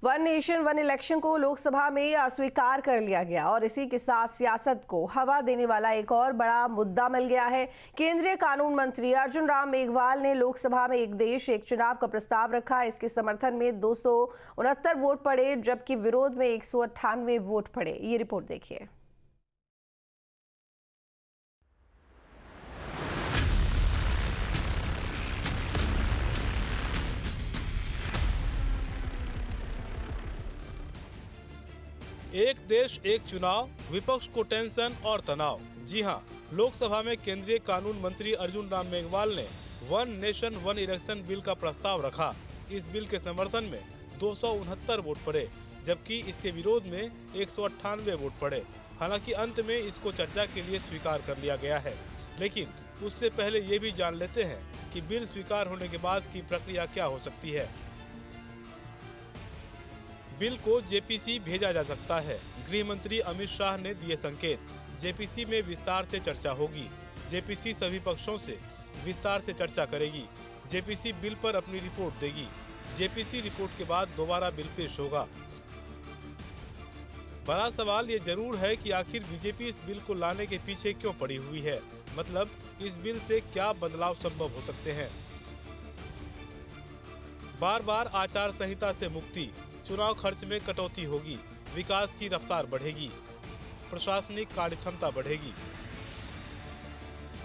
One nation one election को लोकसभा में अस्वीकार कर लिया गया और इसी के साथ सियासत को हवा देने वाला एक और बड़ा मुद्दा मिल गया है। केंद्रीय कानून मंत्री अर्जुन राम मेघवाल ने लोकसभा में एक देश एक चुनाव का प्रस्ताव रखा। इसके समर्थन में 269 वोट पड़े, जबकि विरोध में 198 वोट पड़े। ये रिपोर्ट देखिए। एक देश एक चुनाव, विपक्ष को टेंशन और तनाव। जी हां, लोकसभा में केंद्रीय कानून मंत्री अर्जुन राम मेघवाल ने one nation one election bill का प्रस्ताव रखा। इस बिल के समर्थन में 269 वोट पड़े, जबकि इसके विरोध में 198 वोट पड़े। हालांकि अंत में इसको चर्चा के लिए स्वीकार कर लिया गया है, लेकिन उससे पहले ये भी जान लेते हैं कि बिल स्वीकार होने के बाद की प्रक्रिया क्या हो सकती है। बिल को जेपीसी भेजा जा सकता है। गृह मंत्री अमित शाह ने दिए संकेत। जेपीसी में विस्तार से चर्चा होगी। जेपीसी सभी पक्षों से विस्तार से चर्चा करेगी। जेपीसी बिल पर अपनी रिपोर्ट देगी। जेपीसी रिपोर्ट के बाद दोबारा बिल पेश होगा। बड़ा सवाल ये जरूर है कि आखिर बीजेपी इस बिल को लाने के पीछे क्यों पड़ी हुई है। मतलब इस बिल से क्या बदलाव संभव हो सकते हैं। बार बार आचार संहिता से मुक्ति, चुनाव खर्च में कटौती होगी, विकास की रफ्तार बढ़ेगी, प्रशासनिक कार्यक्षमता बढ़ेगी।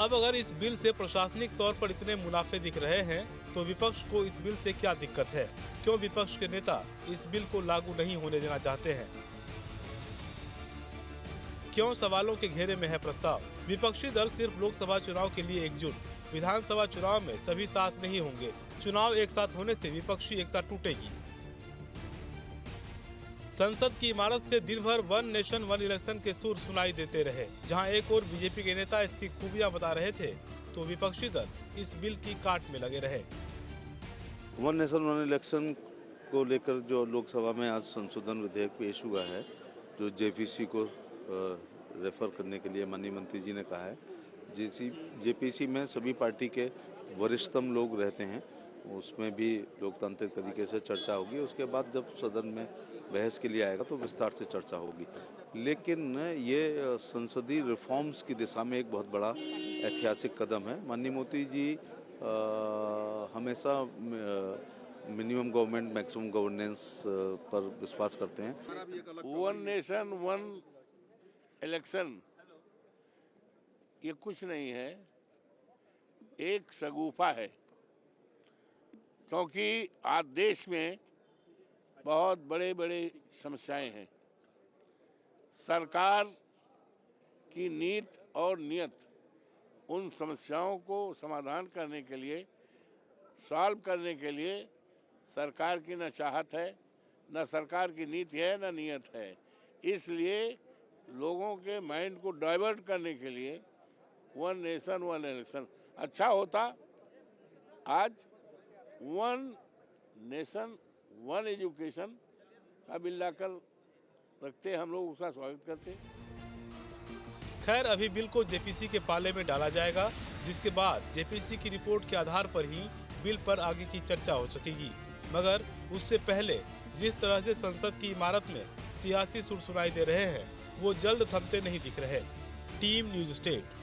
अब अगर इस बिल से प्रशासनिक तौर पर इतने मुनाफे दिख रहे हैं, तो विपक्ष को इस बिल से क्या दिक्कत है? क्यों विपक्ष के नेता इस बिल को लागू नहीं होने देना चाहते हैं? क्यों सवालों के घेरे में है प्रस्ताव? विपक्षी दल सिर्फ लोकसभा चुनाव के लिए एकजुट, विधानसभा चुनाव में सभी साथ नहीं होंगे। चुनाव एक साथ होने से विपक्षी एकता टूटेगी। संसद की इमारत से दिन भर वन नेशन वन इलेक्शन के सुर सुनाई देते रहे। जहां एक और बीजेपी के नेता इसकी खूबियां बता रहे थे, तो विपक्षी दल इस बिल की काट में लगे रहे। वन नेशन वन इलेक्शन को लेकर जो लोकसभा में आज संशोधन विधेयक पेश हुआ है, जो जेपीसी को रेफर करने के लिए माननीय मंत्री जी ने कहा है। जेपीसी में सभी पार्टी के वरिष्ठतम लोग रहते हैं, उसमें भी लोकतांत्रिक तरीके से चर्चा होगी। उसके बाद जब सदन में बहस के लिए आएगा तो विस्तार से चर्चा होगी। लेकिन ये संसदीय रिफॉर्म्स की दिशा में एक बहुत बड़ा ऐतिहासिक कदम है। माननीय मोदी जी हमेशा मिनिमम गवर्नमेंट मैक्सिमम गवर्नेंस पर विश्वास करते हैं। वन नेशन वन इलेक्शन ये कुछ नहीं है, एक शगुफा है। क्योंकि आज देश में बहुत बड़े बड़े समस्याएं हैं। सरकार की नीति और नियत उन समस्याओं को समाधान करने के लिए, सॉल्व करने के लिए सरकार की न चाहत है, न सरकार की नीति है, न नियत है। इसलिए लोगों के माइंड को डाइवर्ट करने के लिए वन नेशन वन इलेक्शन अच्छा होता। आज वन नेशन वन एजुकेशन का बिल लाकर रखते, हम लोग उसका स्वागत करते। खैर, अभी बिल को जेपीसी के पाले में डाला जाएगा, जिसके बाद जेपीसी की रिपोर्ट के आधार पर ही बिल पर आगे की चर्चा हो सकेगी। मगर उससे पहले जिस तरह से संसद की इमारत में सियासी सुर सुनाई दे रहे हैं, वो जल्द थमते नहीं दिख रहे। Team news state.